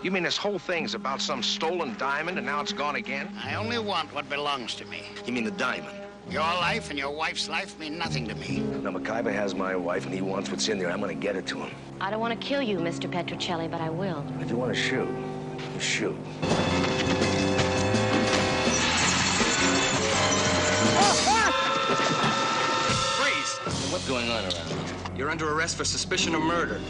You mean this whole thing's about some stolen diamond and now it's gone again? I only want what belongs to me. You mean the diamond? Your life and your wife's life mean nothing to me. Now, MacIver has my wife and he wants what's in there. I'm gonna get it to him. I don't want to kill you, Mr. Petrocelli, but I will. If you want to shoot, you shoot. Freeze! What's going on around here? You're under arrest for suspicion of murder.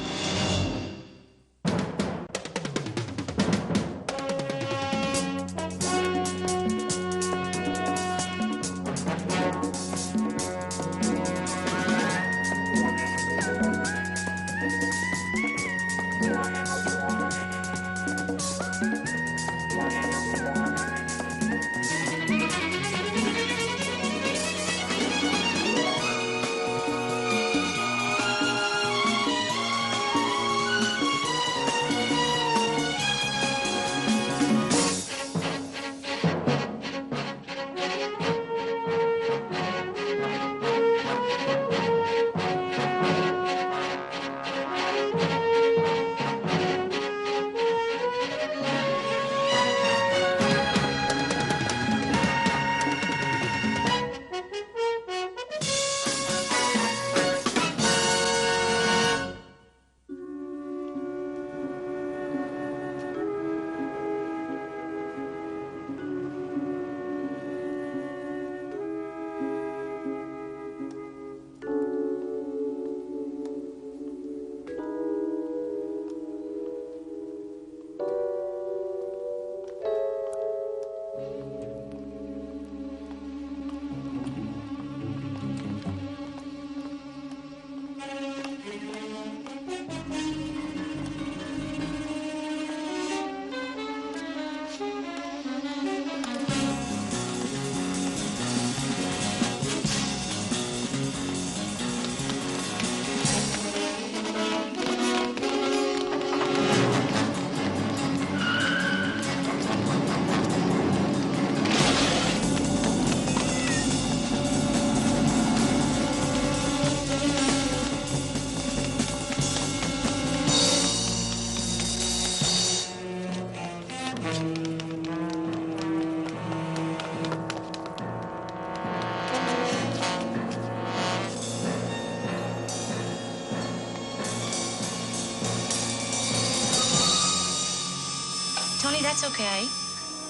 Tony, that's okay.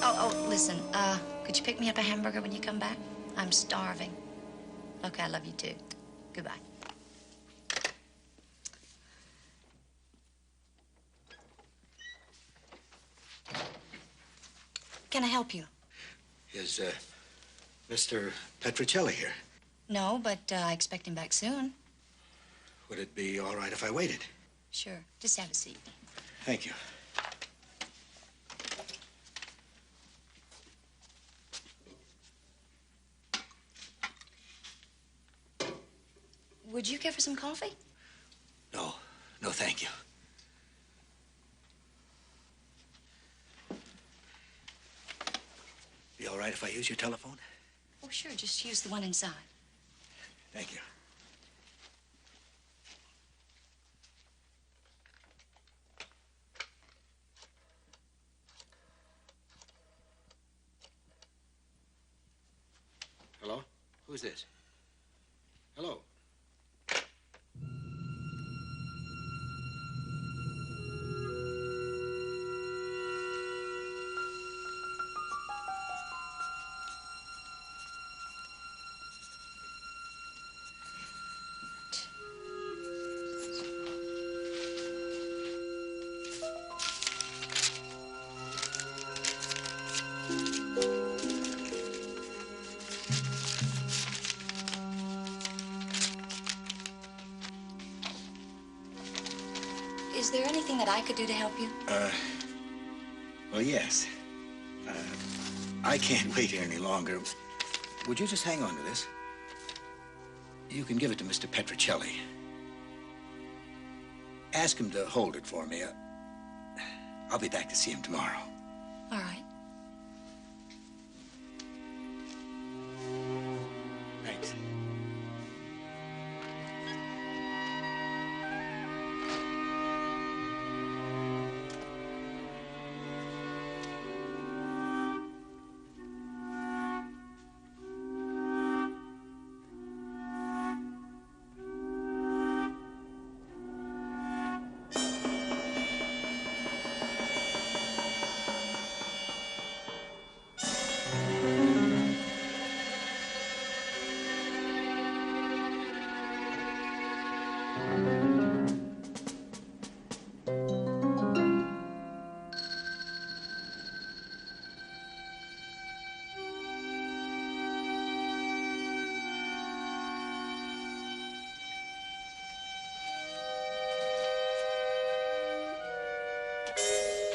Oh, listen, could you pick me up a hamburger when you come back? I'm starving. Okay, I love you too. Goodbye. Can I help you? Is, Mr. Petrocelli here? No, but I expect him back soon. Would it be all right if I waited? Sure. Just have a seat. Thank you. Would you care for some coffee? No, thank you. Be all right if I use your telephone? Oh, sure. Just use the one inside. Thank you. Hello? Who's this? Hello? Is there anything that I could do to help you? Well, yes. I can't wait here any longer. Would you just hang on to this? You can give it to Mr. Petrocelli. Ask him to hold it for me. I'll be back to see him tomorrow. All right. Thanks.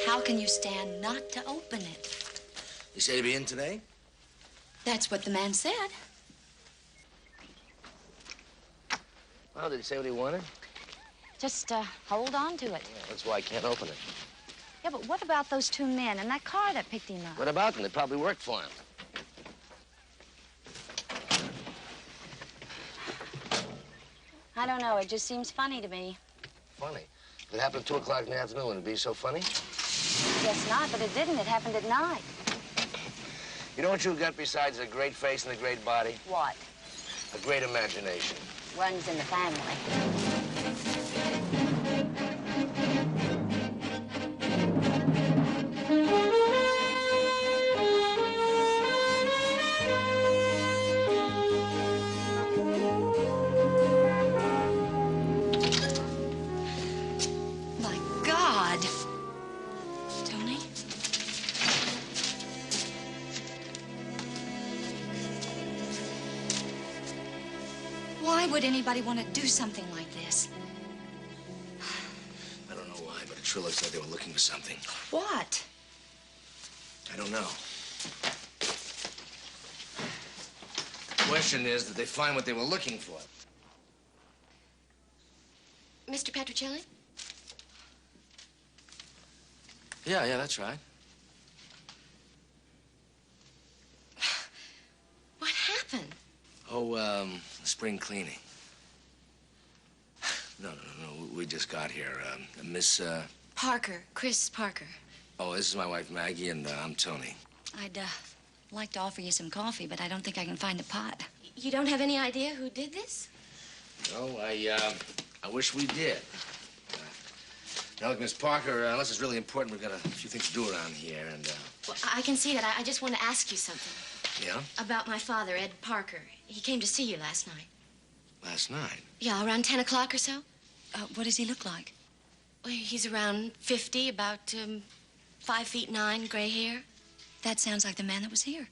How can you stand not to open it? You say to be in today? That's what the man said. Well, did he say what he wanted? Just hold on to it. Yeah, that's why I can't open it. Yeah, but what about those two men and that car that picked him up? What about them? They probably worked for him. I don't know. It just seems funny to me. Funny. If it happened at 2 o'clock in the afternoon, would it be so funny? Guess not, but it didn't. It happened at night. You know what you've got besides a great face and a great body? What? A great imagination. Runs in the family. My God. Tony? Why would anybody want to do something like this? I don't know why, but it sure looks like they were looking for something. What? I don't know. The question is, did they find what they were looking for? Mr. Petrocelli? Yeah, that's right. What happened? Oh, spring cleaning. No. We just got here. Miss, Parker. Chris Parker. Oh, this is my wife, Maggie, and I'm Tony. I'd like to offer you some coffee, but I don't think I can find the pot. You don't have any idea who did this? No, I wish we did. Now, look, Miss Parker, unless it's really important, we've got a few things to do around here, and, Well, I can see that. I just want to ask you something. Yeah? About my father, Ed Parker. He came to see you last night. Last night? Yeah, around 10 o'clock or so. What does he look like? Well, he's around 50, about 5'9", gray hair. That sounds like the man that was here.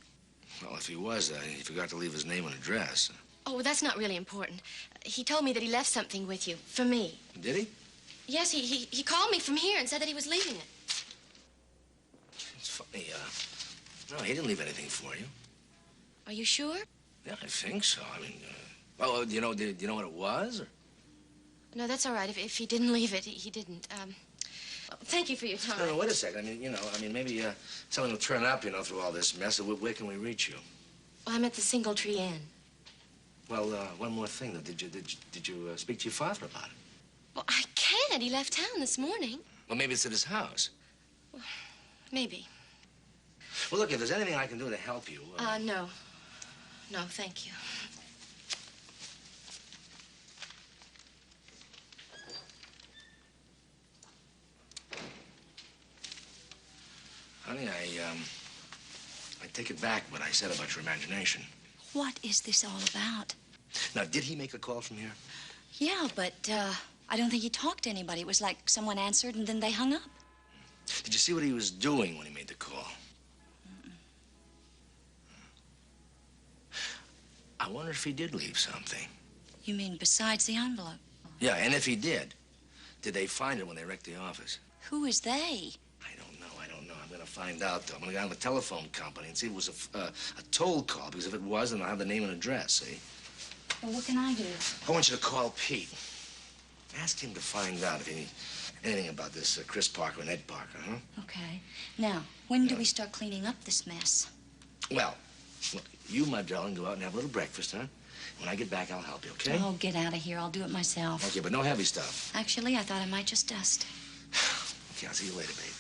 Well, if he was, he forgot to leave his name and address. Oh, well, that's not really important. He told me that he left something with you, for me. Did he? Yes, he called me from here and said that he was leaving it. It's funny, no, he didn't leave anything for you. Are you sure? Yeah, I think so. I mean, well, do you know what it was? Or? No, that's all right. If he didn't leave it, he didn't. Well, thank you for your time. No, wait a second. I mean, maybe something will turn up, through all this mess. Where can we reach you? Well, I'm at the Single Tree Inn. Well, one more thing, though. Did you speak to your father about it? Well, I can't. He left town this morning. Well, maybe it's at his house. Well, maybe. Well, look, if there's anything I can do to help you... No. No, thank you. Honey, I take it back what I said about your imagination. What is this all about? Now, did he make a call from here? Yeah, but I don't think he talked to anybody. It was like someone answered and then they hung up. Did you see what he was doing when he made the call? I wonder if he did leave something. You mean besides the envelope? Yeah, and if he did they find it when they wrecked the office? Who is they? I don't know. I'm gonna find out, though. I'm gonna go down to the telephone company and see if it was a toll call, because if it was, then I'll have the name and address, see? Well, what can I do? I want you to call Pete. Ask him to find out if anything about this Chris Parker and Ed Parker, huh? Okay. Now, when do we start cleaning up this mess? Well, look, you, my darling, go out and have a little breakfast, huh? When I get back, I'll help you, okay? Oh, get out of here. I'll do it myself. Okay, but no heavy stuff. Actually, I thought I might just dust. Okay, I'll see you later, babe.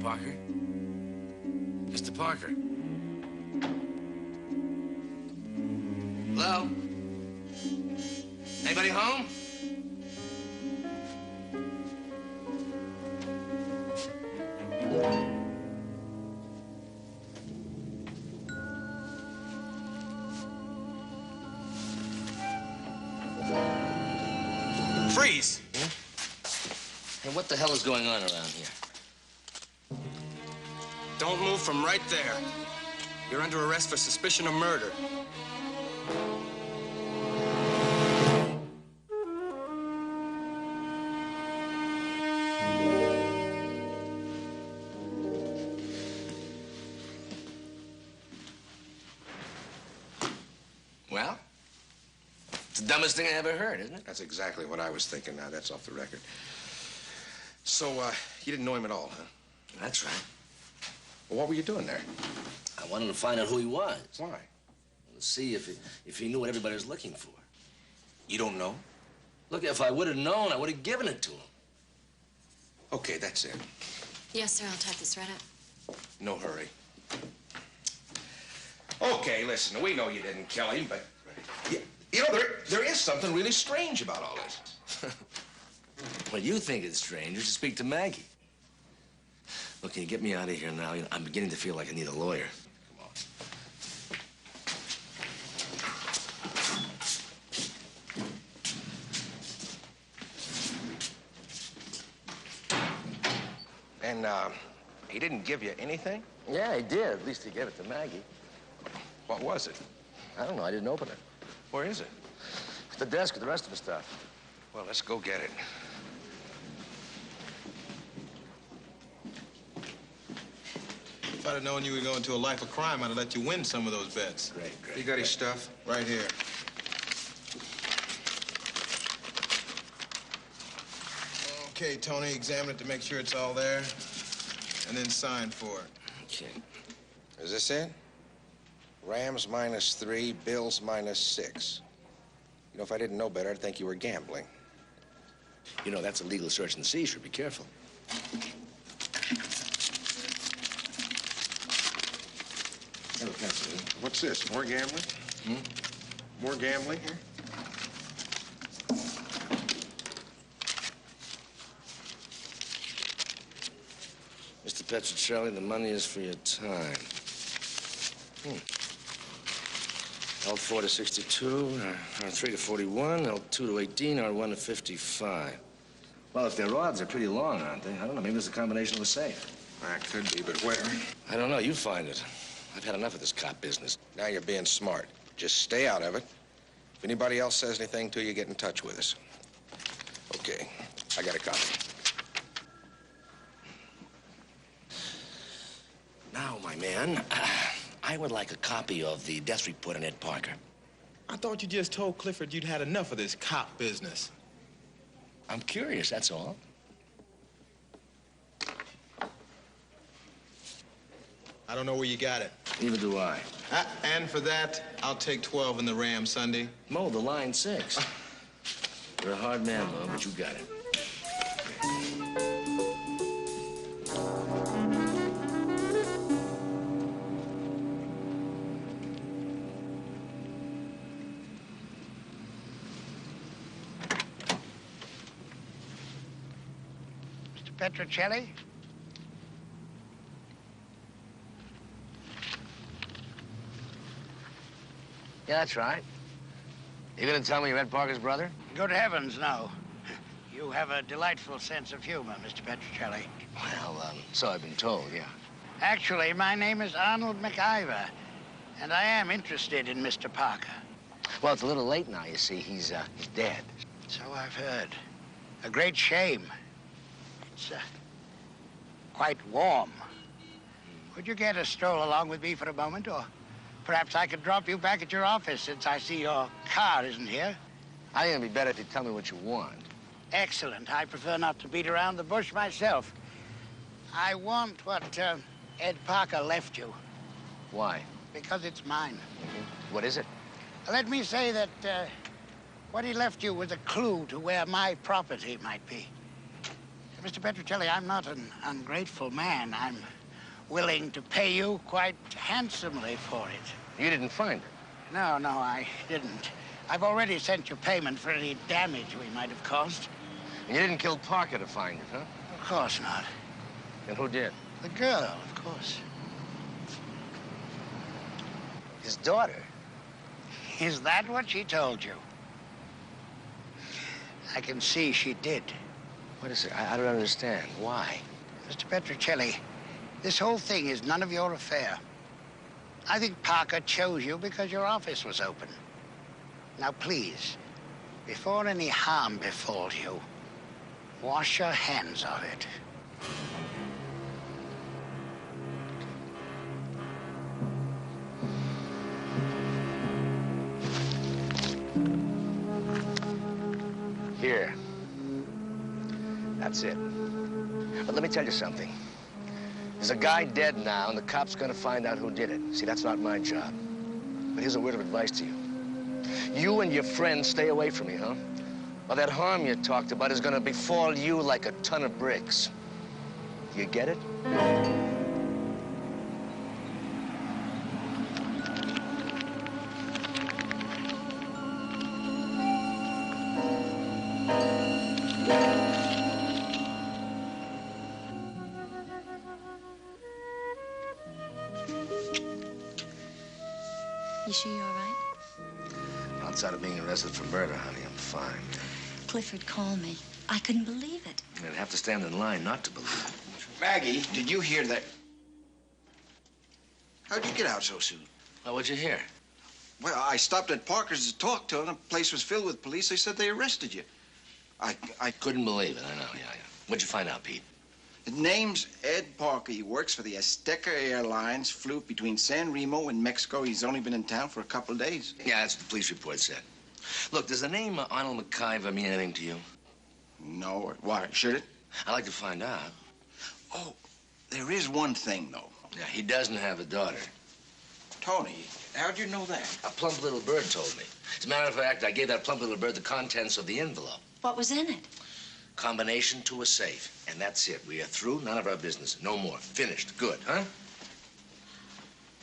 Parker. Mr. Parker. Hello? Anybody home? Freeze! Hey, what the hell is going on around here? Don't move from right there. You're under arrest for suspicion of murder. Well, it's the dumbest thing I ever heard, isn't it? That's exactly what I was thinking. Now, that's off the record. So, you didn't know him at all, huh? That's right. Well, what were you doing there? I wanted to find out who he was. Why? To see if he knew what everybody was looking for. You don't know? Look, if I would have known, I would have given it to him. Okay, that's it. Yes, sir. I'll type this right up. No hurry. Okay, listen, we know you didn't kill him, but... You know, there is something really strange about all this. What you think is strange is to speak to Maggie. Look, can you get me out of here now? You know, I'm beginning to feel like I need a lawyer. Come on. And, he didn't give you anything? Yeah, he did. At least he gave it to Maggie. What was it? I don't know. I didn't open it. Where is it? At the desk with the rest of the stuff. Well, let's go get it. If I'd have known you were going to a life of crime, I'd have let you win some of those bets. Great. You got his stuff? Right here. Okay, Tony, examine it to make sure it's all there, and then sign for it. Okay. Is this it? Rams -3, Bills -6. You know, if I didn't know better, I'd think you were gambling. You know, that's a legal search and seizure. Be careful. Have a pencil. What's this? More gambling? More gambling here? Mr. Petrocelli, the money is for your time. L4 to 62, R3 to 41, L2 to 18, R1 to 55. Well, if their odds are pretty long, aren't they? I don't know. Maybe it's a combination of a safe. That could be, but where? I don't know. You find it. I've had enough of this cop business. Now you're being smart. Just stay out of it. If anybody else says anything to you, get in touch with us. Okay, I got a copy. Now, my man, I would like a copy of the death report on Ed Parker. I thought you just told Clifford you'd had enough of this cop business. I'm curious, that's all. I don't know where you got it. Neither do I. And for that, I'll take 12 in the Ram Sunday. Mo, the line 6. You're a hard man, Mo, but you got it. Petrocelli? Yeah, that's right. You gonna tell me you're Ed Parker's brother? Good heavens, no. You have a delightful sense of humor, Mr. Petrocelli. Well, so I've been told, yeah. Actually, my name is Arnold McIver, and I am interested in Mr. Parker. Well, it's a little late now, you see. He's dead. So I've heard. A great shame. It's quite warm. Would you care to stroll along with me for a moment, or perhaps I could drop you back at your office since I see your car isn't here? I think it'd be better if you tell me what you want. Excellent. I prefer not to beat around the bush myself. I want what Ed Parker left you, Why? because it's mine. What is it? Let me say that what he left you was a clue to where my property might be. Mr. Petrocelli, I'm not an ungrateful man. I'm willing to pay you quite handsomely for it. You didn't find it. No, I didn't. I've already sent you payment for any damage we might have caused. And you didn't kill Parker to find it, huh? Of course not. Then who did? The girl, of course. His daughter. Is that what she told you? I can see she did. What is it? I don't understand. Why? Mr. Petrocelli, this whole thing is none of your affair. I think Parker chose you because your office was open. Now, please, before any harm befalls you, wash your hands of it. Here. That's it. But let me tell you something. There's a guy dead now, and the cop's gonna find out who did it. See, that's not my job. But here's a word of advice to you. You and your friends stay away from me, huh? Or that harm you talked about is gonna befall you like a ton of bricks. You get it? You sure you're all right? Outside of being arrested for murder, honey, I'm fine. Clifford called me. I couldn't believe it. I'd have to stand in line not to believe it. Maggie, did you hear that? How'd you get out so soon? Well, what'd you hear? Well, I stopped at Parker's to talk to him. The place was filled with police. They said they arrested you. I Couldn't believe it, I know, yeah. What'd you find out, Pete? The name's Ed Parker. He works for the Azteca Airlines, flew between San Remo and Mexico. He's only been in town for a couple of days. Yeah, that's what the police report said. Look, does the name Arnold McIver mean anything to you? No. Why, should it? I'd like to find out. Oh, there is one thing, though. Yeah, he doesn't have a daughter. Tony, how'd you know that? A plump little bird told me. As a matter of fact, I gave that plump little bird the contents of the envelope. What was in it? Combination to a safe. And that's it. We are through. None of our business. No more. Finished. Good, huh?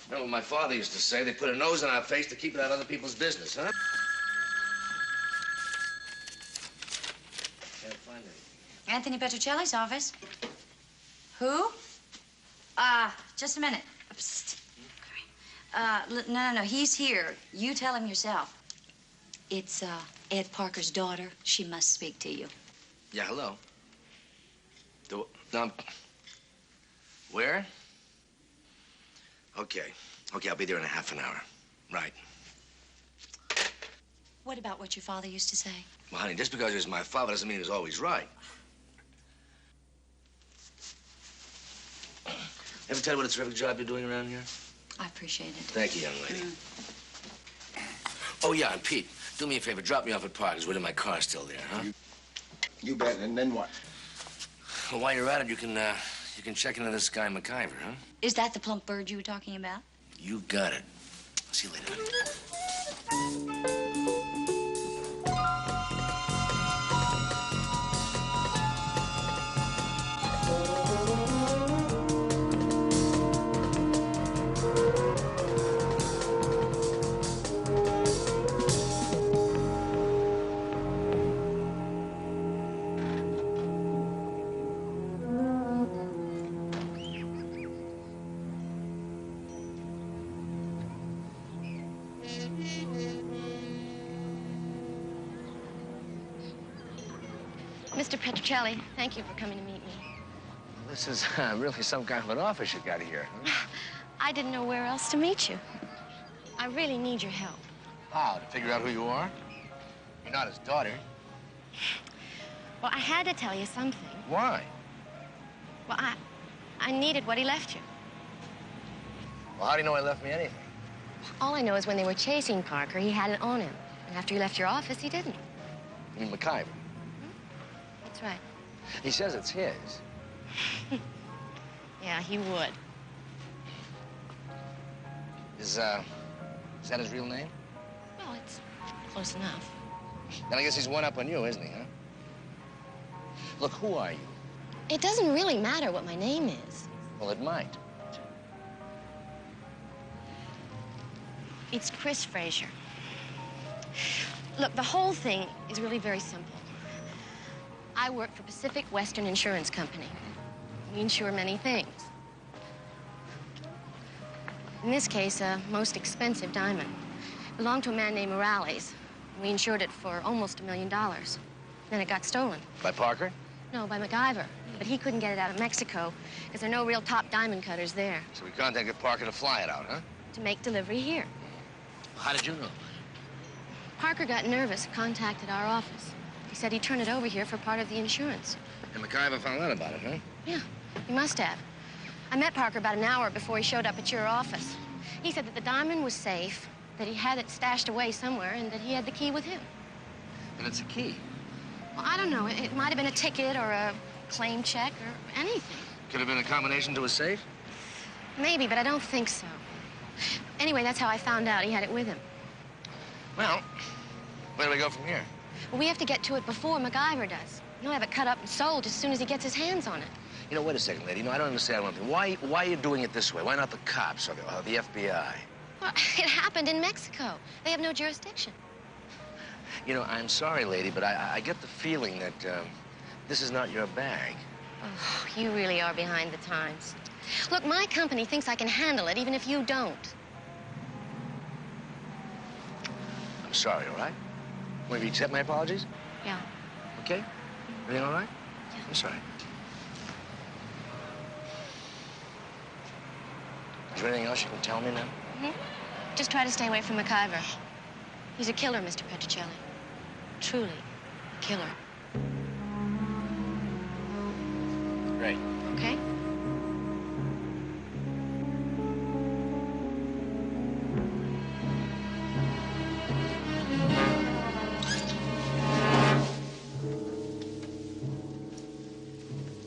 Remember what my father used to say? They put a nose in our face to keep it out of other people's business, huh? Can't find anything. Anthony Petrocelli's office. Who? Just a minute. Psst. No. He's here. You tell him yourself. It's, Ed Parker's daughter. She must speak to you. Yeah, hello. Where? Okay, I'll be there in a half an hour. Right. What about what your father used to say? Well, honey, just because he was my father doesn't mean he was always right. Ever tell you what a terrific job you're doing around here? I appreciate it. Thank you, young lady. Oh, yeah, and Pete, do me a favor. Drop me off at Parker's. Wait till my car's still there, huh? You bet. And then what? Well, while you're at it, you can check into this guy McIver, huh? Is that the plump bird you were talking about? You got it. See you later, honey. Mr. Petrocelli, thank you for coming to meet me. This is really some kind of an office you got here, huh? I didn't know where else to meet you. I really need your help. How, to figure out who you are? You're not his daughter. Well, I had to tell you something. Why? Well, I needed what he left you. Well, how do you know he left me anything? All I know is when they were chasing Parker, he had it on him. And after you left your office, he didn't. You mean McIver? That's right. He says it's his. Yeah, he would. Is that his real name? Well, it's close enough. Then I guess he's one up on you, isn't he, huh? Look, who are you? It doesn't really matter what my name is. Well, it might. It's Chris Frazier. Look, the whole thing is really very simple. I work for Pacific Western Insurance Company. We insure many things. In this case, a most expensive diamond. Belonged to a man named Morales. We insured it for almost $1 million. Then it got stolen. By Parker? No, by MacGyver. But he couldn't get it out of Mexico because there are no real top diamond cutters there. So we contacted Parker to fly it out, huh? To make delivery here. How did you know? Parker got nervous, contacted our office. He said he'd turn it over here for part of the insurance. And MacGyver found out about it, huh? Yeah, he must have. I met Parker about an hour before he showed up at your office. He said that the diamond was safe, that he had it stashed away somewhere, and that he had the key with him. And it's a key. Well, I don't know. It might have been a ticket or a claim check or anything. Could have been a combination to a safe? Maybe, but I don't think so. Anyway, that's how I found out he had it with him. Well, where do we go from here? Well, we have to get to it before MacGyver does. He'll have it cut up and sold as soon as he gets his hands on it. You know, wait a second, lady. I don't understand one thing. Why are you doing it this way? Why not the cops or the FBI? Well, it happened in Mexico. They have no jurisdiction. You know, I'm sorry, lady, but I get the feeling that this is not your bag. Oh, you really are behind the times. Look, my company thinks I can handle it, even if you don't. I'm sorry, all right? Will you accept my apologies? Yeah. Okay? Everything all right? Yeah. I'm sorry. Is there anything else you can tell me now? Just try to stay away from MacGyver. He's a killer, Mr. Petrocelli. Truly, a killer. Great. Okay?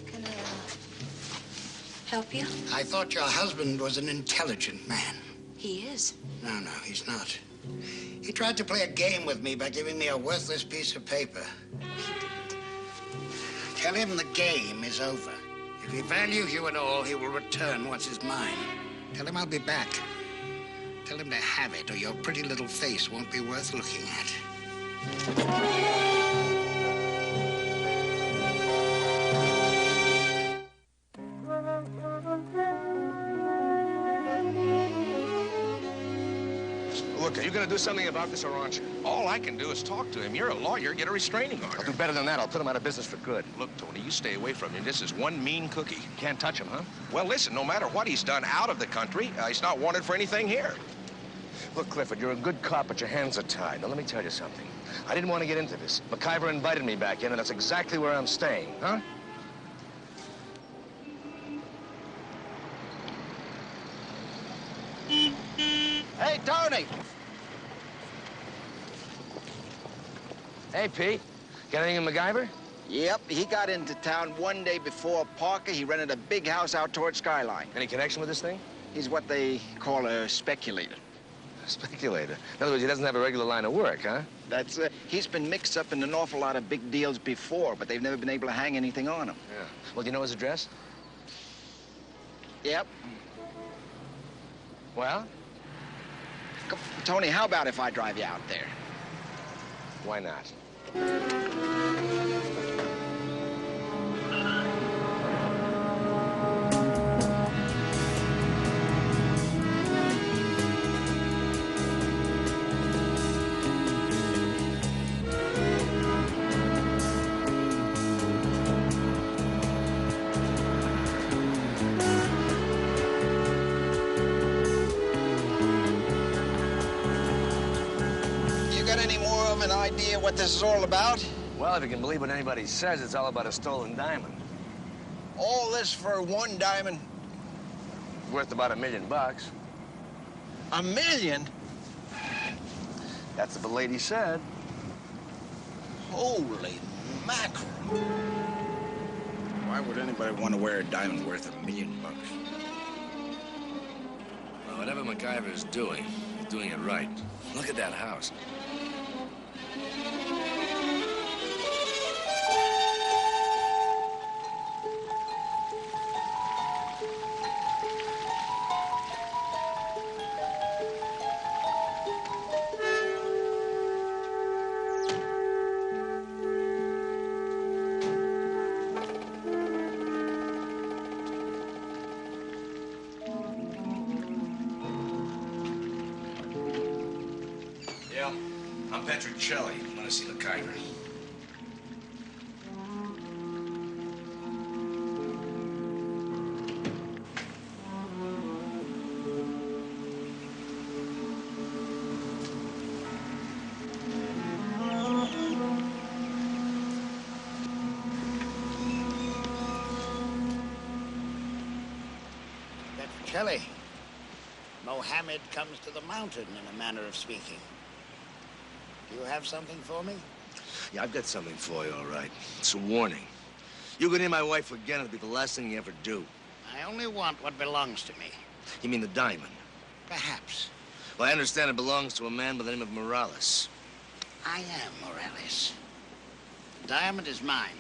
Can I, help you? I thought your husband was an intelligent man. He is. No, he's not. He tried to play a game with me by giving me a worthless piece of paper. Tell him the game is over. If he values you at all, he will return what's his mine. Tell him I'll be back. Tell him to have it, or your pretty little face won't be worth looking at. Look, are you gonna do something about this or aren't you? All I can do is talk to him. You're a lawyer. Get a restraining order. I'll do better than that. I'll put him out of business for good. Look, Tony, you stay away from him. This is one mean cookie. Can't touch him, huh? Well, listen, no matter what he's done out of the country, he's not wanted for anything here. Look, Clifford, you're a good cop, but your hands are tied. Now, let me tell you something. I didn't want to get into this. MacGyver invited me back in, and that's exactly where I'm staying, huh? Hey, Tony! Hey, Pete. Got anything in MacGyver? Yep, he got into town one day before Parker. He rented a big house out toward Skyline. Any connection with this thing? He's what they call a speculator. A speculator. In other words, he doesn't have a regular line of work, huh? That's he's been mixed up in an awful lot of big deals before, but they've never been able to hang anything on him. Yeah. Well, do you know his address? Yep. Well? Tony, how about if I drive you out there? Why not? Any more of an idea what this is all about? Well, if you can believe what anybody says, it's all about a stolen diamond. All this for one diamond? Worth about $1 million. $1 million? That's what the lady said. Holy mackerel. Why would anybody want to wear a diamond worth $1 million? Well, whatever MacGyver is doing, he's doing it right. Look at that house. jail? I'm Petrocelli. I want to see McIver. Petrocelli, Mohammed comes to the mountain, in a manner of speaking. Do you have something for me? Yeah, I've got something for you, all right. It's a warning. You go near my wife again, it'll be the last thing you ever do. I only want what belongs to me. You mean the diamond? Perhaps. Well, I understand it belongs to a man by the name of Morales. I am Morales. The diamond is mine.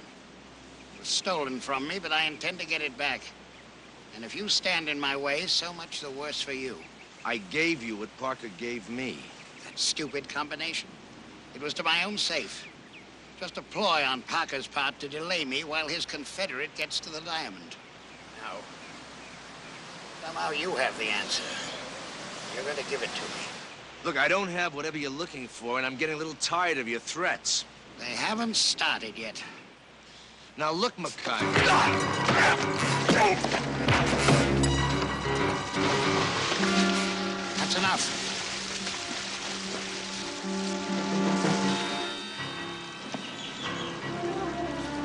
It was stolen from me, but I intend to get it back. And if you stand in my way, so much the worse for you. I gave you what Parker gave me. That stupid combination. It was to my own safe. Just a ploy on Parker's part to delay me while his confederate gets to the diamond. Now, somehow you have the answer. You're going to give it to me. Look, I don't have whatever you're looking for, and I'm getting a little tired of your threats. They haven't started yet. Now, look, McIver. That's enough.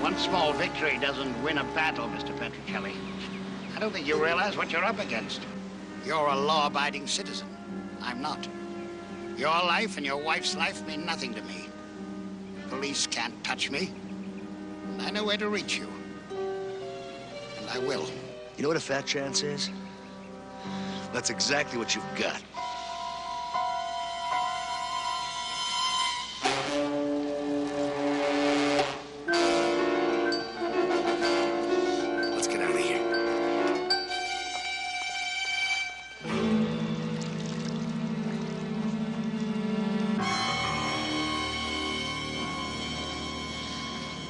One small victory doesn't win a battle, Mr. Petrocelli. I don't think you realize what you're up against. You're a law-abiding citizen. I'm not. Your life and your wife's life mean nothing to me. Police can't touch me. And I know where to reach you. And I will. You know what a fat chance is? That's exactly what you've got. Let's get out of here.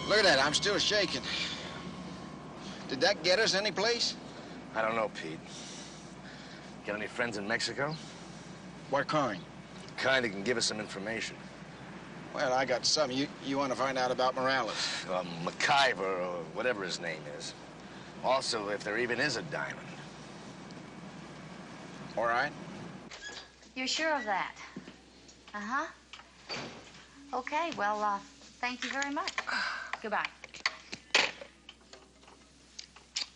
Look at that, I'm still shaking. Did that get us any place? I don't know, Pete. Got any friends in Mexico? What kind? Kind that can give us some information. Well, I got some. You want to find out about Morales? McIver, or whatever his name is. Also, if there even is a diamond. All right. You're sure of that? Uh-huh. Okay, well, thank you very much. Goodbye.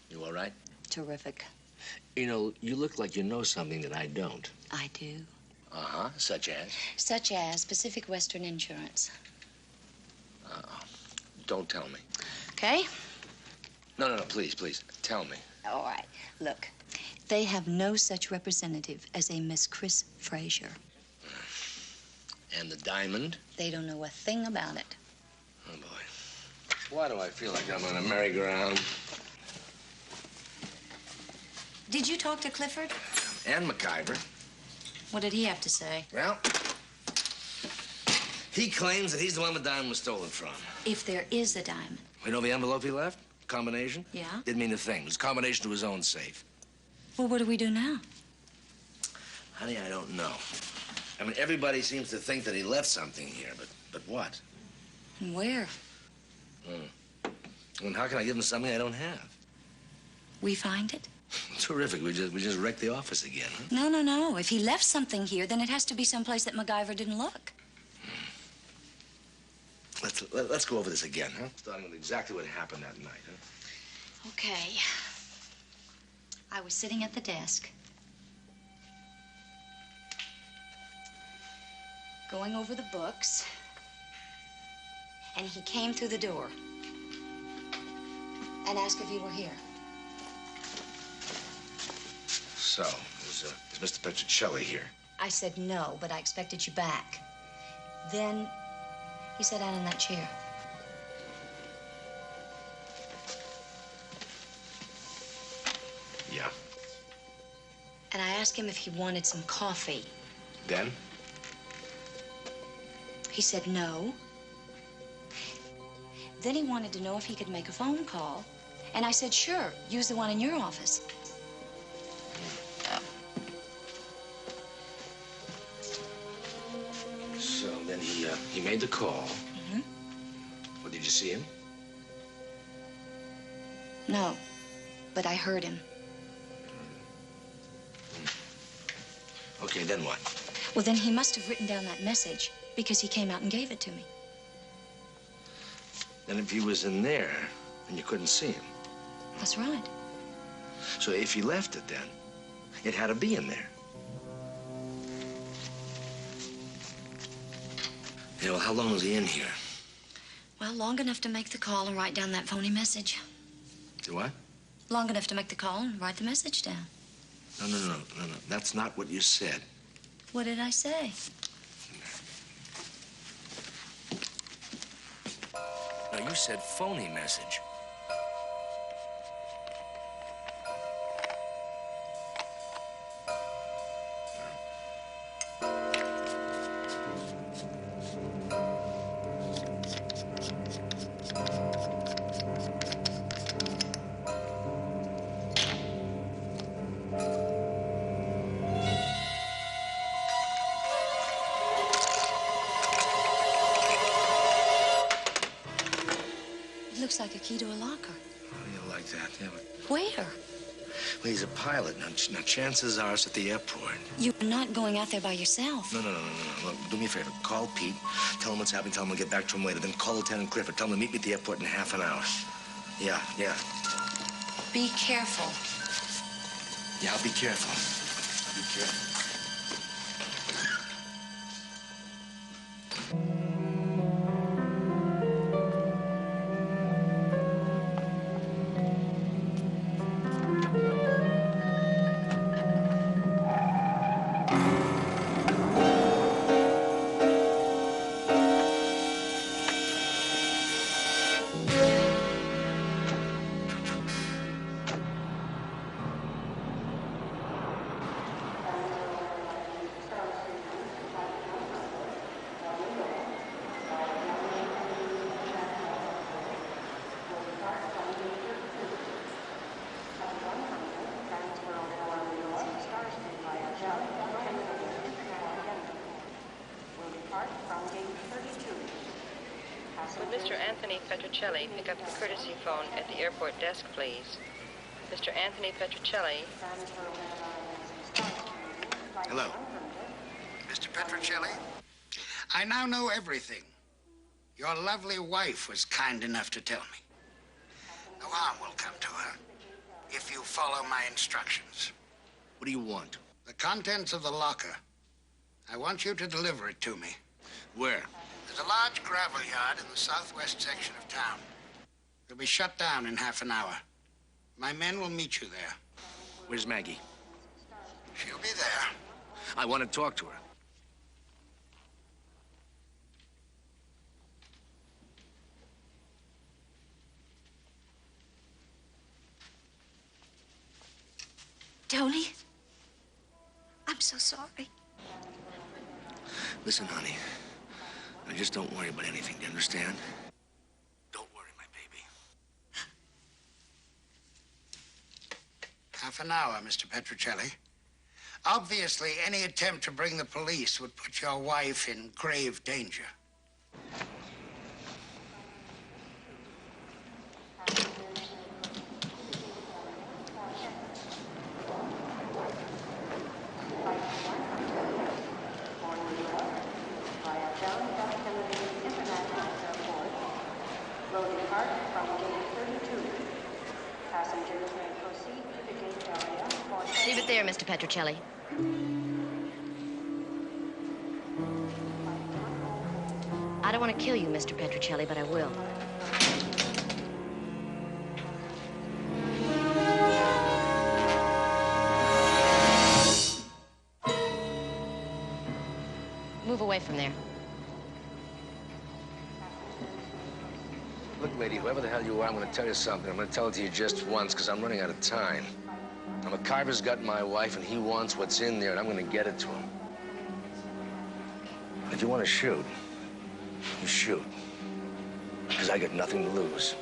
You all right? Terrific. You know, you look like you know something that I don't. I do. Uh-huh, such as? Such as Pacific Western Insurance. Don't tell me. Okay? No, please, tell me. All right. Look, they have no such representative as a Miss Chris Frazier. And the diamond? They don't know a thing about it. Oh, boy. Why do I feel like I'm on a merry-go-round? Did you talk to Clifford? And McIver. What did he have to say? Well, he claims that he's the one the diamond was stolen from. If there is a diamond. You know the envelope he left? Combination? Yeah? Didn't mean a thing. It was a combination to his own safe. Well, what do we do now? Honey, I don't know. I mean, everybody seems to think that he left something here, but what? And where? And how can I give him something I don't have? We find it? Terrific. We just wrecked the office again, huh? No. If he left something here, then it has to be someplace that MacGyver didn't look. Let's go over this again, huh? Starting with exactly what happened that night, huh? Okay. I was sitting at the desk, going over the books, and he came through the door and asked if you were here. So, is Mr. Petrocelli here? I said no, but I expected you back. Then he sat down in that chair. Yeah. And I asked him if he wanted some coffee. Then? He said no. Then he wanted to know if he could make a phone call. And I said, sure, use the one in your office. So, he made the call. Mm-hmm. Well, did you see him? No, but I heard him. Okay, then what? Well, then he must have written down that message because he came out and gave it to me. Then if he was in there, then you couldn't see him. That's right. So if he left it then, it had to be in there. Yeah, well, how long was he in here? Well, long enough to make the call and write down that phony message. Do what? Long enough to make the call and write the message down. No. That's not what you said. What did I say? No, you said phony message. It looks like a key to a locker. Oh, you like that, yeah, but... Where? Well, he's a pilot. Now, chances are it's at the airport. You're not going out there by yourself. No. Look, do me a favor. Call Pete. Tell him what's happening. Tell him I'll get back to him later. Then call Lieutenant Clifford. Tell him to meet me at the airport in half an hour. Yeah. Be careful. Yeah, I'll be careful. I'll be careful. Would Mr. Anthony Petrocelli pick up the courtesy phone at the airport desk, please? Mr. Anthony Petrocelli. Hello. Mr. Petrocelli? I now know everything. Your lovely wife was kind enough to tell me. No harm will come to her if you follow my instructions. What do you want? The contents of the locker. I want you to deliver it to me. Where? There's a large gravel yard in the southwest section of town. It'll be shut down in half an hour. My men will meet you there. Where's Maggie? She'll be there. I want to talk to her. Tony? I'm so sorry. Listen, honey. Now, just don't worry about anything. Do you understand? Don't worry, my baby. Half an hour, Mr. Petrocelli. Obviously, any attempt to bring the police would put your wife in grave danger. Leave it there, Mr. Petrocelli. I don't want to kill you, Mr. Petrocelli, but I will. Move away from there. Look, lady, whoever the hell you are, I'm going to tell you something. I'm going to tell it to you just once, because I'm running out of time. Now, McIver's got my wife, and he wants what's in there, and I'm going to get it to him. If you want to shoot, you shoot. Because I got nothing to lose.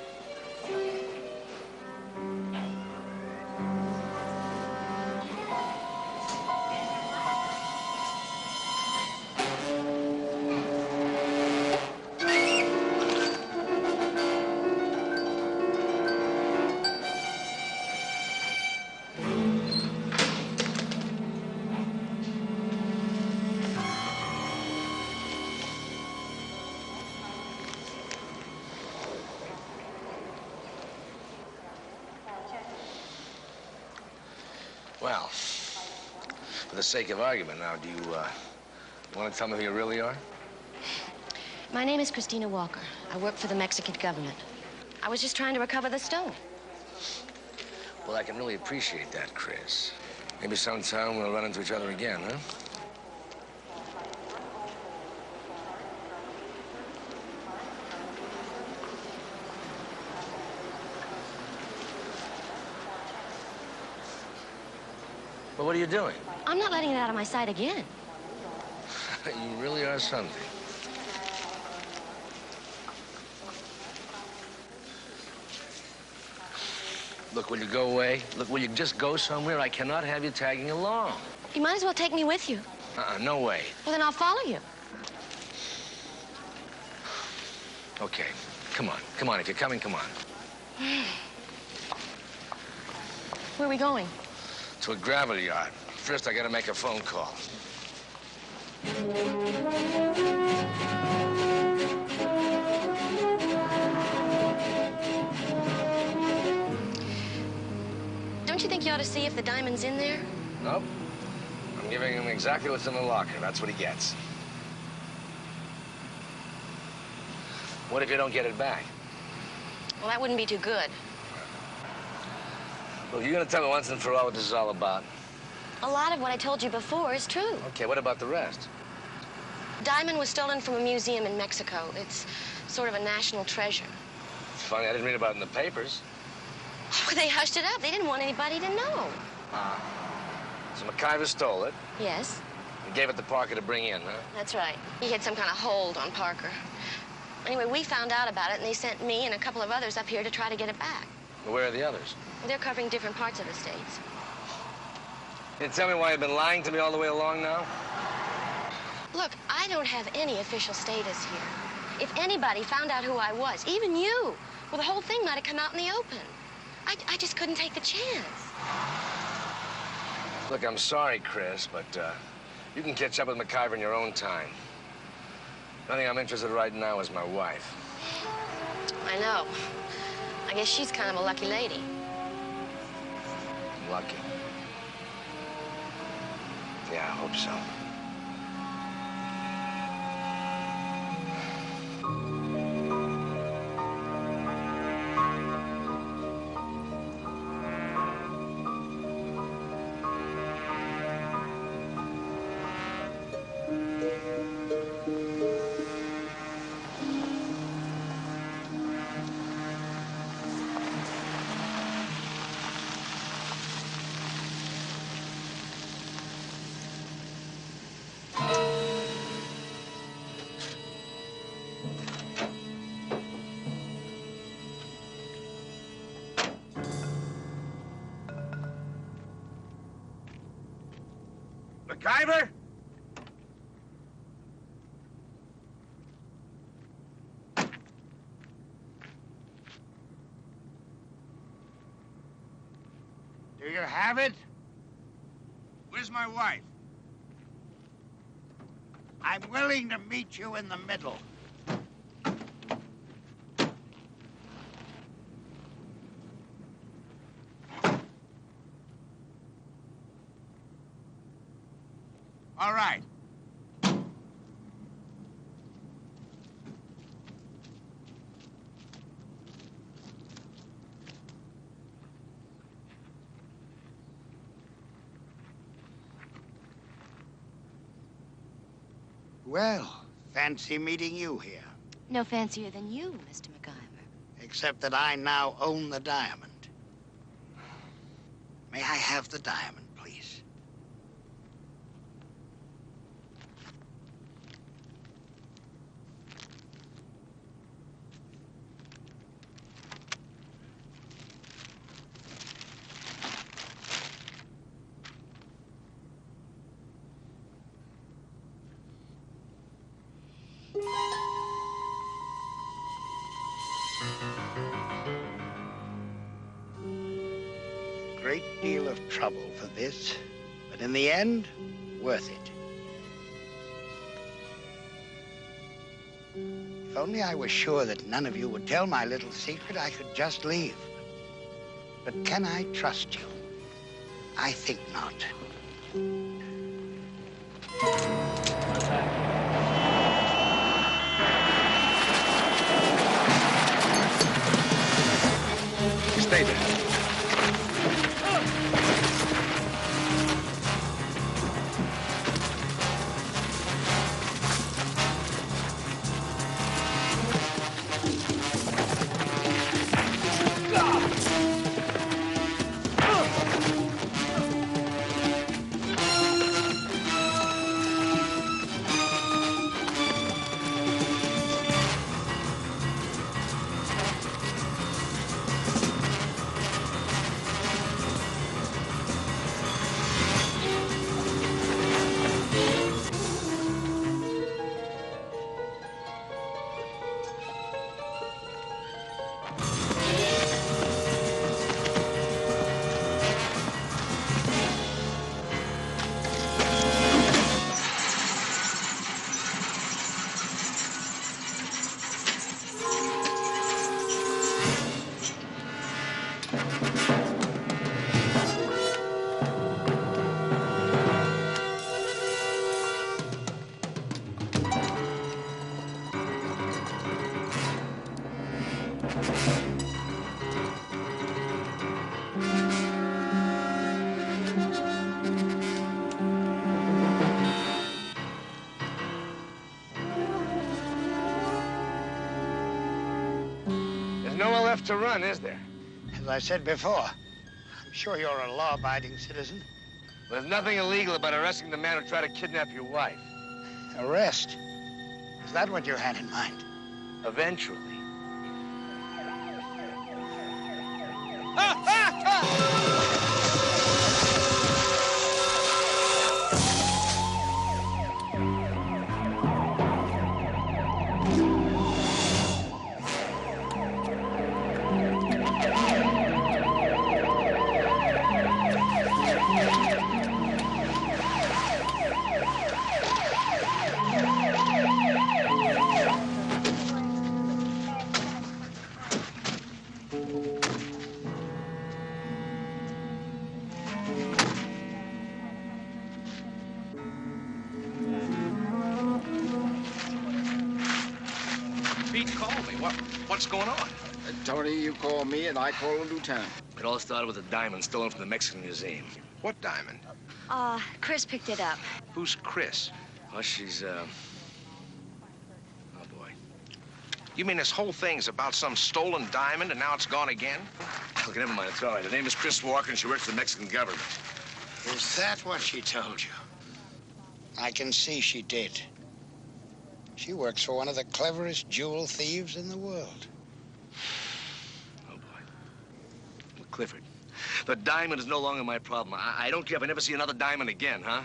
Well, for the sake of argument now, do you want to tell me who you really are? My name is Christina Walker. I work for the Mexican government. I was just trying to recover the stone. Well, I can really appreciate that, Chris. Maybe sometime we'll run into each other again, huh? Well, what are you doing? I'm not letting it out of my sight again. You really are something. Look, will you go away? Look, will you just go somewhere? I cannot have you tagging along. You might as well take me with you. No way. Well, then I'll follow you. Okay, come on. Come on, if you're coming, come on. Where are we going? To a gravel yard. First, I gotta make a phone call. Don't you think you ought to see if the diamond's in there? Nope. I'm giving him exactly what's in the locker. That's what he gets. What if you don't get it back? Well, that wouldn't be too good. Well, you're gonna tell me once and for all what this is all about. A lot of what I told you before is true. Okay, what about the rest? Diamond was stolen from a museum in Mexico. It's sort of a national treasure. It's funny, I didn't read about it in the papers. Oh, they hushed it up. They didn't want anybody to know. So McIver stole it. Yes, And gave it to Parker to bring in, huh? that's right. He had some kind of hold on Parker. Anyway, we found out about it, and they sent me and a couple of others up here to try to get it back. Well, where are the others? They're covering different parts of the states. Can you tell me why you've been lying to me all the way along now? Look, I don't have any official status here. If anybody found out who I was, even you, well, the whole thing might have come out in the open. I just couldn't take the chance. Look, I'm sorry, Chris, but you can catch up with McIver in your own time. The only thing I'm interested in right now is my wife. I know. I guess she's kind of a lucky lady. Lucky. Yeah, I hope so. McIver? Do you have it? Where's my wife? I'm willing to meet you in the middle. All right. Well, fancy meeting you here. No fancier than you, Mr. McIver. Except that I now own the diamond. May I have the diamond, please? Great deal of trouble for this, but in the end, worth it. If only I were sure that none of you would tell my little secret, I could just leave. But can I trust you? I think not. Stay there. There's nowhere left to run, is there? As I said before, I'm sure you're a law-abiding citizen. There's nothing illegal about arresting the man who tried to kidnap your wife. Arrest? Is that what you had in mind? Eventually. Pete called me. What's going on? Tony, you call me and I call the lieutenant. It all started with a diamond stolen from the Mexican Museum. What diamond? Chris picked it up. Who's Chris? Well, she's, oh, boy. You mean this whole thing's about some stolen diamond and now it's gone again? Look, never mind, it's all right. Her name is Chris Walker, and she works for the Mexican government. Is that what she told you? I can see she did. She works for one of the cleverest jewel thieves in the world. Oh, boy. Look, Clifford, the diamond is no longer my problem. I don't care if I never see another diamond again, huh?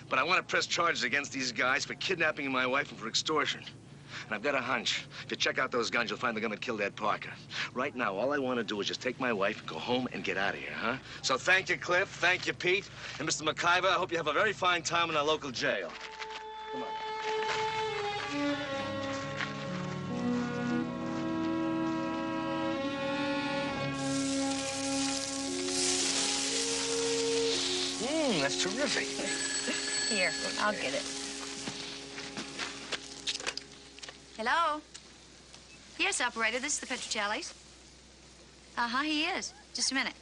But I want to press charges against these guys for kidnapping my wife and for extortion. And I've got a hunch. If you check out those guns, you'll find the gun that killed Ed Parker. Right now, all I want to do is just take my wife and go home and get out of here, huh? So thank you, Cliff. Thank you, Pete. And Mr. McIver, I hope you have a very fine time in our local jail. Come on. That's terrific. Here, I'll get it. Hello? Yes, operator, this is the Petrocellis. Uh-huh, he is. Just a minute.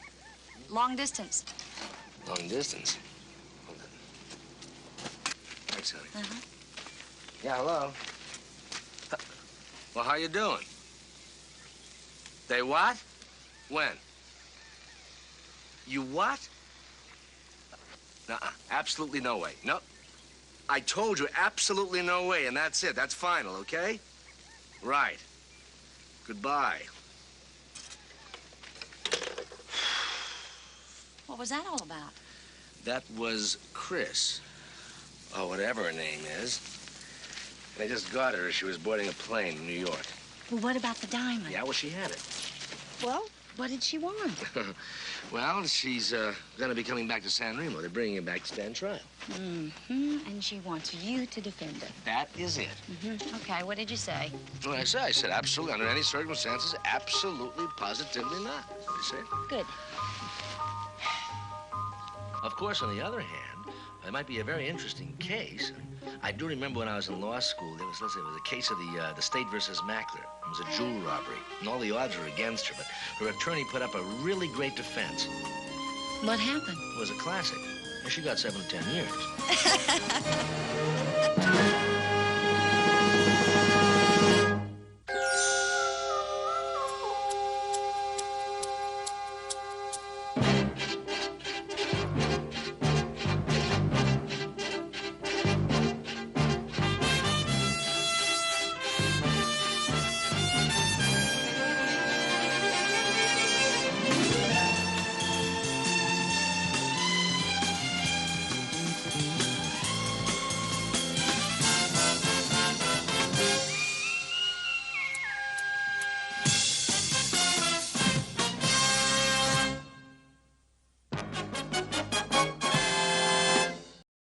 Long distance. Long distance? Hold on. Thanks, honey. Uh-huh. Yeah, hello. Well, how you doing? They what? When? You what? Nuh-uh. Absolutely no way. No. I told you absolutely no way, and that's it. That's final, okay? Right. Goodbye. What was that all about? That was Chris, or whatever her name is. And I just got her as she was boarding a plane in New York. Well, what about the diamond? Yeah, well, she had it. Well, what did she want? Well, she's gonna be coming back to San Remo. They're bringing her back to stand trial. Mm-hmm. And she wants you to defend her. That is it. Mm-hmm. Okay, what did you say? What did I said absolutely, under any circumstances, absolutely, positively not. What did I say? Good. Of course, on the other hand, it might be a very interesting case. I do remember when I was in law school, there was a case of the State versus Mackler. It was a jewel robbery, and all the odds were against her, but her attorney put up a really great defense. What happened? It was a classic, and she got 7 to 10 years.